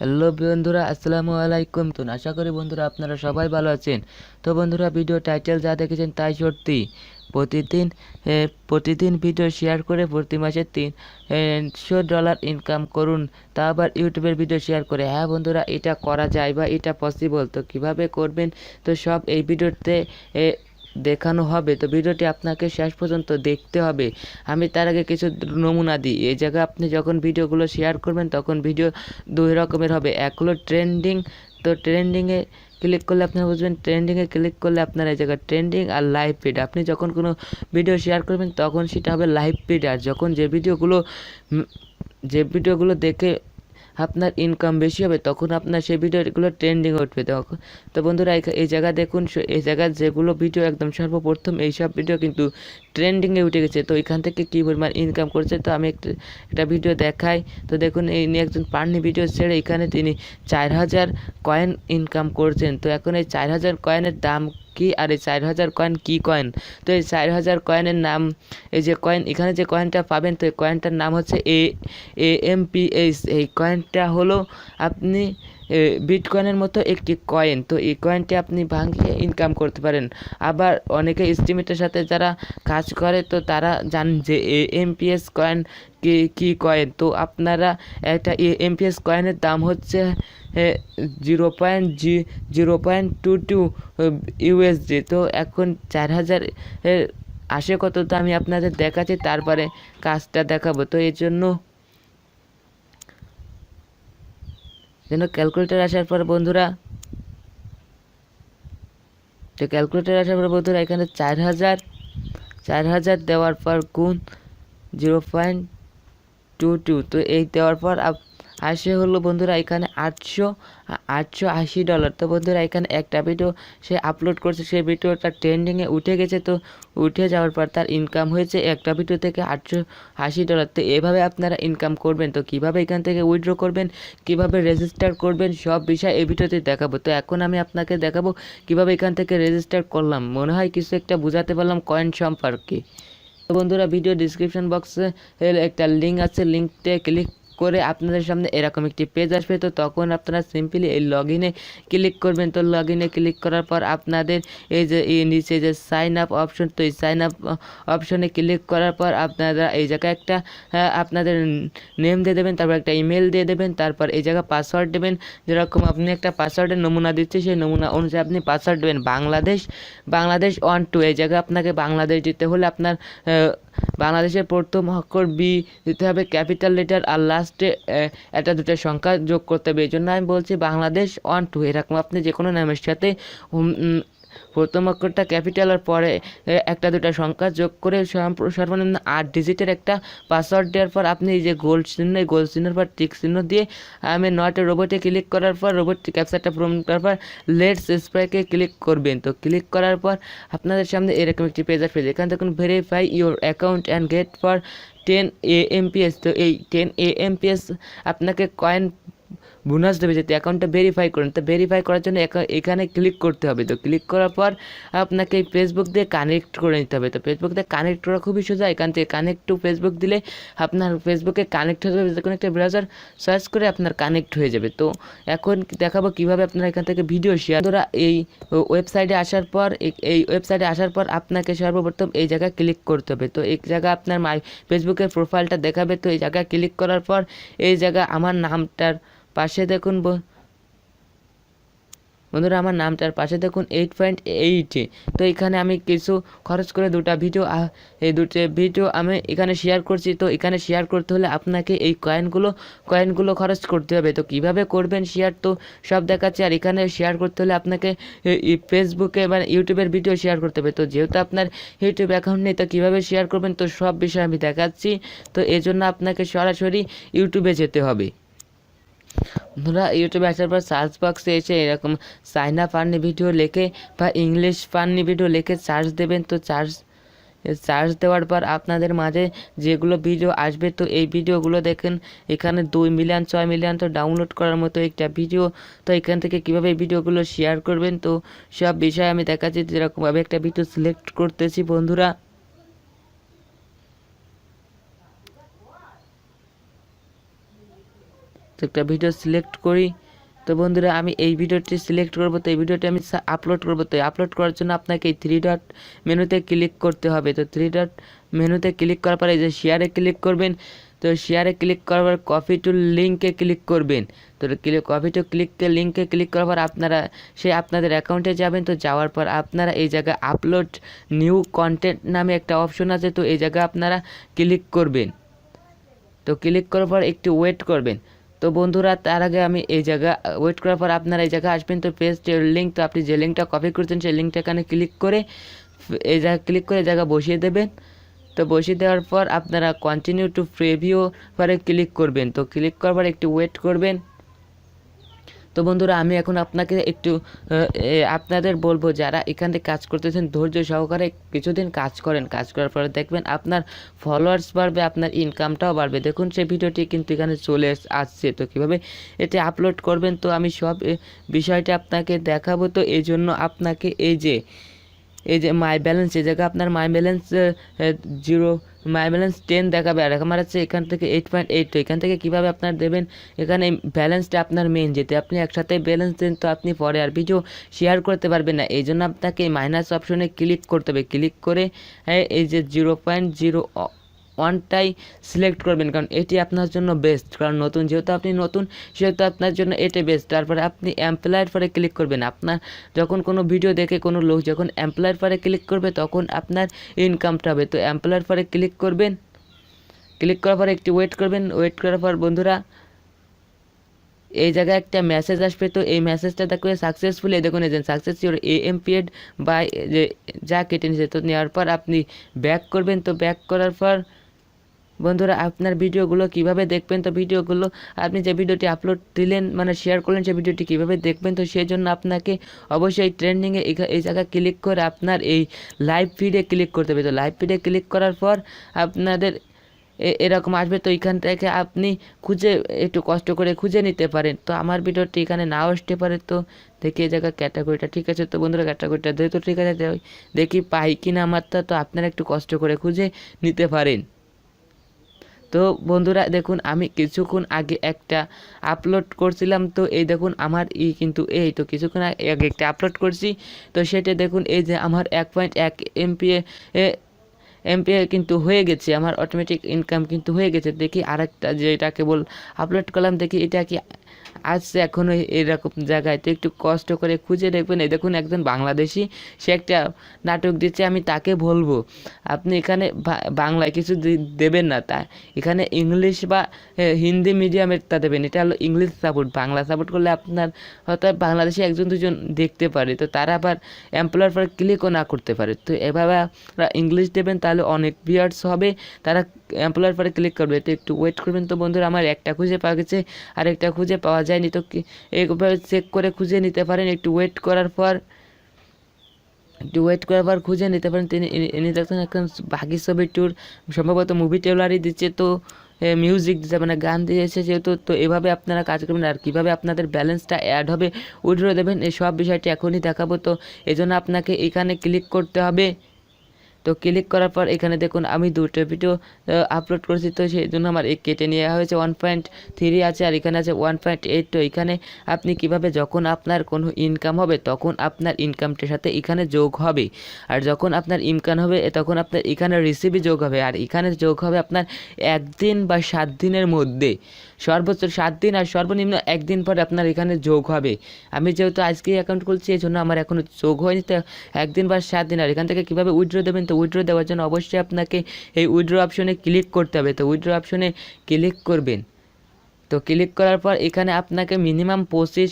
Hello বন্ধুরা, আসসালামু আলাইকুম। তো আশা করি বন্ধুরা আপনারা সবাই ভালো আছেন। তো বন্ধুরা, ভিডিও টাইটেল যা দেখেছেন তাই সত্যি। প্রতিদিন প্রতিদিন ভিডিও শেয়ার করে প্রতি মাসে $300 ইনকাম করুন, তা আবার ইউটিউবের ভিডিও শেয়ার করে। হ্যাঁ বন্ধুরা, এটা করা যায় বা এটা পসিবল। তো কিভাবে করবেন তো সব এই ভিডিওতে দেখানো হবে। তো ভিডিওটি আপনাকে শেষ পর্যন্ত দেখতে হবে। আমি তার আগে কিছু নমুনা দিই। এই জায়গায় আপনি যখন ভিডিওগুলো শেয়ার করবেন তখন ভিডিও দুই রকমের হবে। এক হলো ট্রেন্ডিং। তো ট্রেন্ডিংয়ে ক্লিক করলে আপনারা বুঝবেন, ট্রেন্ডিংয়ে ক্লিক করলে আপনারা এই জায়গায় ট্রেন্ডিং আর লাইভ ফিড, আপনি যখন কোনো ভিডিও শেয়ার করবেন তখন সেটা হবে লাইভ ফিড। আর যখন যে ভিডিওগুলো দেখে আপনার ইনকাম বেশি হবে তখন আপনার সেই ভিডিওগুলো ট্রেন্ডিং উঠবে। তখন তো বন্ধুরা এই জায়গা দেখুন, এই জায়গায় যেগুলো ভিডিও একদম সর্বপ্রথম এই সব ভিডিও কিন্তু ট্রেন্ডিংয়ে উঠে গেছে। তো এখান থেকে কী পরিমাণ ইনকাম করছে তো আমি একটা ভিডিও দেখাই। তো দেখুন, এই নিয়ে একজন পার্নি ভিডিও ছেড়ে এখানে তিনি 4000 কয়েন ইনকাম করছেন। তো এখন এই 4000 কয়েনের দাম কি, আর এই 4000 কয়েন কী কয়েন? তো এই 4000 কয়েনের নাম, এই যে কয়েন, এখানে যে কয়েনটা পাবেন তো এই কয়েনটার নাম হচ্ছে AMPS। এই কয়েনটা হলো আপনি বিটকয়েনের মতো একটি কয়েন। তো এই কয়েনটি আপনি ভাঙিয়ে ইনকাম করতে পারেন। আবার অনেকে স্টিমেটের সাথে যারা কাজ করে তো তারা জানেন যে AMPS কয়েন কি কয়েন। তো আপনারা একটা AMPS কয়েনের দাম হচ্ছে 0.022 USD। তো এখন 4000 আসে কত, তো আমি আপনাদের দেখাচ্ছি, তারপরে কাজটা দেখাবো। তো এই জন্য ক্যালকুলেটর আসার পর বন্ধুরা, এখানে 4000 দেওয়ার পর গুণ 0.22, তো এই দেওয়ার পর আসে হলো বন্ধুরা এখানে $880। তো বন্ধুরা এখানে একটা ভিডিও সে আপলোড করছে, সেই ভিডিওটা ট্রেন্ডিংয়ে উঠে গেছে। তো উঠে যাওয়ার পর তার ইনকাম হয়েছে একটা ভিডিও থেকে $880। তো এভাবে আপনারা ইনকাম করবেন। তো কিভাবে এখান থেকে উইথড্র করবেন, কিভাবে রেজিস্টার করবেন, সব বিষয় এই ভিডিওতে দেখাবো। তো এখন আমি আপনাকে দেখাবো কিভাবে এখান থেকে রেজিস্টার করলাম। মনে হয় কিছু একটা বুঝাতে পারলাম কয়েন সম্পর্কে। তো বন্ধুরা, ভিডিও ডিসক্রিপশন বক্সে একটা লিঙ্ক আছে, লিঙ্কতে ক্লিক করে আপনাদের সামনে এরকম একটি পেজ আসবে। তো তখন আপনারা সিম্পলি এই লগ ইনে ক্লিক করবেন। তো লগ ইনে ক্লিক করার পর আপনাদের এই যে নিচে যে সাইন আপ অপশন, তো এই সাইন আপ অপশনে ক্লিক করার পর আপনারা এই জায়গায় একটা আপনাদের নেম দিয়ে দেবেন, তারপর একটা ইমেল দিয়ে দেবেন, তারপর এই জায়গায় পাসওয়ার্ড দেবেন। যেরকম আপনি একটা পাসওয়ার্ডের নমুনা দিচ্ছে, সেই নমুনা অনুযায়ী আপনি পাসওয়ার্ড দেবেন। বাংলাদেশ 1 2, এই জায়গায় আপনাকে বাংলাদেশ দিতে হলে আপনার বাংলাদেশের প্রথম অক্ষর বি দিতে হবে, ক্যাপিটাল লেটার, আর লাস্টে একটা দুটো সংখ্যা যোগ করতে হবে। এই জন্য আমি বলছি বাংলাদেশ 1 2। এরকম আপনি যে কোনো নামের সাথে প্রথম অক্ষরটা ক্যাপিটাল আর পরে একটা দুটো সংখ্যা যোগ করে সর্বনিম্ন 8 ডিজিটের একটা পাসওয়ার্ড দেওয়ার পর আপনি এই যে গোল চিহ্ন, এই গোল চিহ্নের পর টিক চিহ্ন দিয়ে আমি নট রোবটে ক্লিক করার পর রোবট ক্যাপচারটা পূরণ করার পর লেটস স্প্রাইকে ক্লিক করবেন। তো ক্লিক করার পর আপনাদের সামনে এরকম একটি পেজ আসবে, যেখানে দেখুন verify your account and get for 10 AMPS। তো এই 10 AMPS আপনাকে কয়েন বোনাস দেবে যদি অ্যাকাউন্টটা ভেরিফাই করেন। তো ভেরিফাই করার জন্য এখানে ক্লিক করতে হবে। তো ক্লিক করার পর আপনাকে ফেসবুক দিয়ে কানেক্ট করে নিতে হবে। তো ফেসবুক দিয়ে কানেক্ট করা খুবই সোজা। এখান থেকে কানেক্ট টু ফেসবুক দিলে আপনার ফেসবুকে কানেক্ট হয়ে যাবে। যে কোনো একটা ব্রাউজার সার্চ করে আপনার কানেক্ট হয়ে যাবে। তো এখন দেখাবো কীভাবে আপনারা এখান থেকে ভিডিও শেয়ার। ধরা এই ওয়েবসাইটে আসার পর আপনাকে সর্বপ্রথম এই জায়গায় ক্লিক করতে হবে। তো এই জায়গায় আপনার ফেসবুকের প্রোফাইলটা দেখাবে। তো এই জায়গায় ক্লিক করার পর এই জায়গায় আমার নামটার পাশে দেখুন বন্ধুরা, আমার নামটার পাশে দেখুন 8.8। তো এখানে আমি কিছু খরচ করে এই দুটো ভিডিও আমি এখানে শেয়ার করছি। তো এখানে শেয়ার করতে হলে আপনাকে এই কয়েনগুলো খরচ করতে হবে। তো কিভাবে করবেন শেয়ার তো সব দেখাচ্ছে। আর এখানে শেয়ার করতে হলে আপনাকে ফেসবুকে মানে ইউটিউবের ভিডিও শেয়ার করতে হবে। তো যেহেতু আপনার ইউটিউব অ্যাকাউন্ট নেই, তো কীভাবে শেয়ার করবেন তো সব বিষয় আমি দেখাচ্ছি। তো এজন্য আপনাকে সরাসরি ইউটিউবে যেতে হবে। বন্ধুরা, ইউটিউবে আসার পর সার্চ বক্সে এসে এরকম চাইনা ফানি ভিডিও লিখে বা ইংলিশ ফানি ভিডিও লিখে সার্চ দেবেন। তো সার্চ দেওয়ার পর আপনাদের মাঝে যেগুলো ভিডিও আসবে তো এই ভিডিওগুলো দেখেন, এখানে 2 মিলিয়ন 6 মিলিয়ন তো ডাউনলোড করার মতো একটা ভিডিও। তো এখান থেকে কীভাবে এই ভিডিওগুলো শেয়ার করবেন তো সব বিষয় আমি দেখাচ্ছি। যেরকমভাবে একটা ভিডিও সিলেক্ট করতেছি বন্ধুরা। তো তো একটা ভিডিও সিলেক্ট করি। তো বন্ধুরা আমি এই ভিডিওটি সিলেক্ট করব, তো এই ভিডিওটি আমি আপলোড করব। তো আপলোড করার জন্য আপনাকে এই 3 ডট মেনুতে ক্লিক করতে হবে। তো 3 ডট মেনুতে ক্লিক করার পরে এই যে শেয়ারে ক্লিক করবেন। তো শেয়ারে ক্লিক করার পর কপি টু লিঙ্কে ক্লিক করবেন। তো কপি টু লিঙ্কে ক্লিক করার পর আপনারা আপনাদের অ্যাকাউন্টে যাবেন। তো যাওয়ার পর আপনারা এই জায়গায় আপলোড নিউ কন্টেন্ট নামে একটা অপশন আছে, তো এই জায়গায় আপনারা ক্লিক করবেন। তো ক্লিক করার পর একটু ওয়েট করবেন। তো বন্ধুরা তার আগে আমি এই জায়গা ওয়েট করার পর আপনারা এই জায়গায় আসবেন। তো পেস্ট লিঙ্ক, তো আপনি যে লিঙ্কটা কপি করছেন সেই লিঙ্কটা এখানে ক্লিক করে এই জায়গায় ক্লিক করে এই জায়গা বসিয়ে দেবেন। তো বসিয়ে দেওয়ার পর আপনারা কন্টিনিউ টু প্রিভিউ পরে ক্লিক করবেন। তো ক্লিক করার পর একটু ওয়েট করবেন। তো বন্ধুরা আমি এখন আপনাকে একটু আপনাদের বলবো যারা এখান থেকে কাজ করতেছেন ধৈর্য সহকারে কিছুদিন কাজ করেন। কাজ করার পরে দেখবেন আপনার ফলোয়ার্স বাড়বে, আপনার ইনকামটাও বাড়বে। দেখুন সেই ভিডিওটি কিন্তু এখানে চলে আসছে। তো কীভাবে এটা আপলোড করবেন তো আমি সব বিষয়টা আপনাকে দেখাবো। তো এই জন্য আপনাকে এই যে মাই ব্যালেন্স, এই জায়গায় আপনার মাই ব্যালেন্স 10 দেখাবে, আর আমার হচ্ছে এখান থেকে 8.8। তো এখান থেকে কীভাবে আপনার দেবেন, এখানে ব্যালেন্সটা আপনার মেন, যেতে আপনি একসাথে ব্যালেন্স দেন তো আপনি পরে আর ভিডিও শেয়ার করতে পারবেন না। এই জন্য আপনাকে মাইনাস অপশনে ক্লিক করতে হবে। ক্লিক করে এই যে 0.01টাই সিলেক্ট করবেন, কারণ এটি আপনার জন্য বেস্ট। কারণ নতুন যেহেতু আপনি নতুন সেহেতু আপনার জন্য এটি বেস্ট। তারপরে আপনি এমপ্লয়ের পরে ক্লিক করবেন। আপনার যখন কোনো ভিডিও দেখে কোনো লোক যখন এমপ্লয়ের পরে ক্লিক করবে তখন আপনার ইনকামটা হবে। তো এমপ্লয়ের পরে ক্লিক করবেন। ক্লিক করার পরে একটু ওয়েট করবেন। ওয়েট করার পর বন্ধুরা এই জায়গায় একটা মেসেজ আসবে। তো এই মেসেজটা দেখবে সাকসেসফুলি, দেখুন এই যে সাকসেস ইউর এএমপিএড বাই যা কেটে নিয়েছে। তো নেওয়ার পর আপনি ব্যাক করবেন। তো ব্যাক করার পর বন্ধুরা আপনার ভিডিওগুলো কিভাবে দেখবেন, তো ভিডিওগুলো আপনি যে ভিডিওটি আপলোড দিলেন মানে শেয়ার করলেন সেই ভিডিওটি কিভাবে দেখবেন, তো সেই জন্য আপনাকে অবশ্যই ট্রেন্ডিংয়ে এই জায়গায় ক্লিক করে আপনার এই লাইভ ফিডে ক্লিক করতে হবে। তো লাইভ ফিডে ক্লিক করার পর আপনাদের এরকম আসবে। তো এখান থেকে আপনি খুঁজে একটু কষ্ট করে খুঁজে নিতে পারেন। তো আমার ভিডিওটি এখানে নাও আসতে পারে। তো দেখি এই জায়গায় ক্যাটাগরিটা ঠিক আছে। তো বন্ধুরা ক্যাটাগরিটা যেহেতু ঠিক আছে দেখি পাই কিনা আমারটা, তো আপনারা একটু কষ্ট করে খুঁজে নিতে পারেন। তো বন্ধুরা দেখুন আমি কিছুক্ষণ আগে একটা আপলোড করছিলাম। তো এই দেখুন আমার কিন্তু এই তো কিছুক্ষণ আগে একটা আপলোড করছি। তো সেটা দেখুন এই যে আমার 1.1 এমপিএ কিন্তু হয়ে গেছে, আমার অটোমেটিক ইনকাম কিন্তু হয়ে গেছে। দেখি আরেকটা যেটা কেবল আপলোড করলাম, দেখি এটা কি আসছে এখনও এরকম জায়গায়। তো একটু কষ্ট করে খুঁজে দেখবেন। এই দেখুন একজন বাংলাদেশি সে একটা নাটক দিচ্ছে, আমি তাকে বলবো আপনি এখানে বাংলায় কিছু দেবেন না, তা এখানে ইংলিশ বা হিন্দি মিডিয়ামের তা দেবেন। এটা হলো ইংলিশ সাপোর্ট, বাংলা সাপোর্ট করলে আপনার হয়তো বাংলাদেশি 1-2 জন দেখতে পারে, তো তারা আবার এমপ্লয়ার পর ক্লিকও না করতে পারে। তো এভাবে ইংলিশ দেবেন তাহলে অনেক ভিউয়ার্স হবে, তারা এমপ্লয়ার পরে ক্লিক করবে। তো একটু ওয়েট করবেন। তো বন্ধুরা আমার একটা খুঁজে পাওয়া গেছে, আর একটা খুঁজে পাওয়া যায়নি। তো এইভাবে চেক করে খুঁজে নিতে পারেন। একটু ওয়েট করার পর খুঁজে নিতে পারেন। তিনি ইনি দেখছেন এখন বাকি ছবি ট্যুর সম্ভবত মুভি ট্রেলারই দিচ্ছে, তো মিউজিক দিচ্ছে মানে গান দিয়েছে যেহেতু। তো এভাবে আপনারা কাজ করবেন। আর কীভাবে আপনাদের ব্যালেন্সটা অ্যাড হবে, উইথড্র দেবেন, এই সব বিষয়টি এখনই দেখাবো। তো এজন্য আপনাকে এখানে ক্লিক করতে হবে। তো ক্লিক করার পর এখানে দেখুন আমি 2টো ভিডিও আপলোড করেছি, তো সেই জন্য আমার কেটে নেওয়া হয়েছে 1.3 আছে, আর এখানে আছে 1.8। তো এখানে আপনি কিভাবে যখন আপনার কোনো ইনকাম হবে তখন আপনার ইনকামটার সাথে এখানে যোগ হবে, আর যখন আপনার ইনকাম হবে তখন আপনার এখানে রিসিভই যোগ হবে, আর এখানে যোগ হবে আপনার 1 দিন বা 7 দিনের মধ্যে। সর্বোচ্চ 7 দিন আর সর্বনিম্ন 1 দিন পরে আপনার এখানে যোগ হবে। আমি যেহেতু আজকেই অ্যাকাউন্ট খুলছি এই জন্য আমার এখনও যোগ হয়নি, তো 1 দিন বা 7 দিন। আর এখান থেকে কীভাবে উইথড্র দেবেন, তো উইথড্র দেওয়ার জন্য অবশ্যই আপনাকে এই উইথড্র অপশনে ক্লিক করতে হবে। তো উইথড্র অপশনে ক্লিক করবেন। তো ক্লিক করার পর এখানে আপনাকে মিনিমাম 25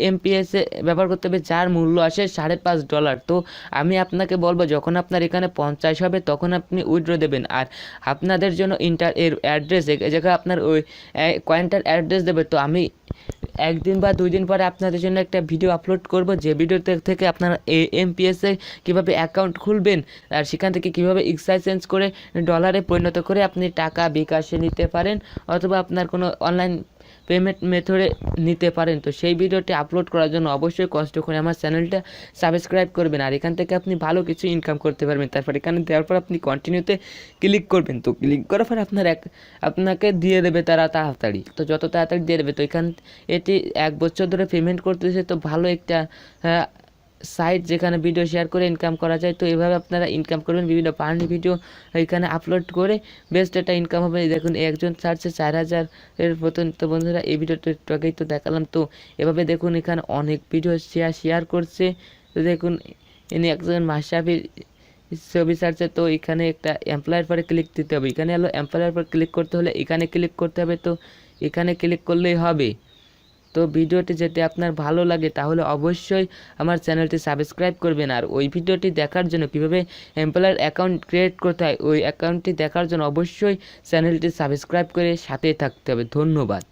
এমপিএস ব্যবহার করতে হবে, যার মূল্য আসে $5.5। তো আমি আপনাকে বলবো যখন আপনার এখানে 50 হবে তখন আপনি উইথড্র দেবেন। আর আপনাদের জন্য এর অ্যাড্রেস এই জায়গায় আপনার ওই কয়েনটার অ্যাড্রেস দেবে। তো আমি 1 দিন বা 2 দিন পরে আপনাদের জন্য একটা ভিডিও আপলোড করব, যে ভিডিওতে থেকে আপনারা এমপিএসে কীভাবে অ্যাকাউন্ট খুলবেন, আর সেখান থেকে কীভাবে এক্সচেঞ্জ করে ডলারে পরিণত করে আপনি টাকা বিকাশে নিতে পারেন, অথবা আপনার কোনো অনলাইন পেমেন্ট মেথডে নিতে পারেন। তো সেই ভিডিওটি আপলোড করার জন্য অবশ্যই কষ্ট করে আমার চ্যানেলটা সাবস্ক্রাইব করবেন, আর এখান থেকে আপনি ভালো কিছু ইনকাম করতে পারবেন। তারপর এখানে দেওয়ার পর আপনি কন্টিনিউতে ক্লিক করবেন। তো ক্লিক করার পর আপনাকে দিয়ে দেবে তারা তাড়াতাড়ি, তো যত তাড়াতাড়ি দিয়ে দেবে। তো এটি 1 বছর ধরে পেমেন্ট করতেছে, তো ভালো একটা সাইট যেখানে ভিডিও শেয়ার করে ইনকাম করা যায়। তো এভাবে আপনারা ইনকাম করবেন, বিভিন্ন ফানি ভিডিও এখানে আপলোড করে বেস্ট একটা ইনকাম হবে। দেখুন একজন ছাড়ছে 4000 এর মতন। তো বন্ধুরা এই ভিডিওটা একটু আগেই তো দেখালাম। তো এভাবে দেখুন এখানে অনেক ভিডিও শেয়ার করছে। তো দেখুন ইনি একজন মাশরাফির ছবি ছাড়ছে। তো এখানে একটা এমপ্লয়ের পরে ক্লিক দিতে হবে, এখানে হলো এমপ্লয়ের পর ক্লিক করতে হলে এখানে ক্লিক করতে হবে। তো এখানে ক্লিক করলেই হবে। তো ভিডিওটি যদি আপনার ভালো লাগে তাহলে অবশ্যই আমার চ্যানেলটি সাবস্ক্রাইব করবেন, আর ওই ভিডিওটি দেখার জন্য কীভাবে এমপ্লয়ার অ্যাকাউন্ট ক্রিয়েট করতে হয় ওই অ্যাকাউন্টটি দেখার জন্য অবশ্যই চ্যানেলটি সাবস্ক্রাইব করে সাথেই থাকতে হবে। ধন্যবাদ।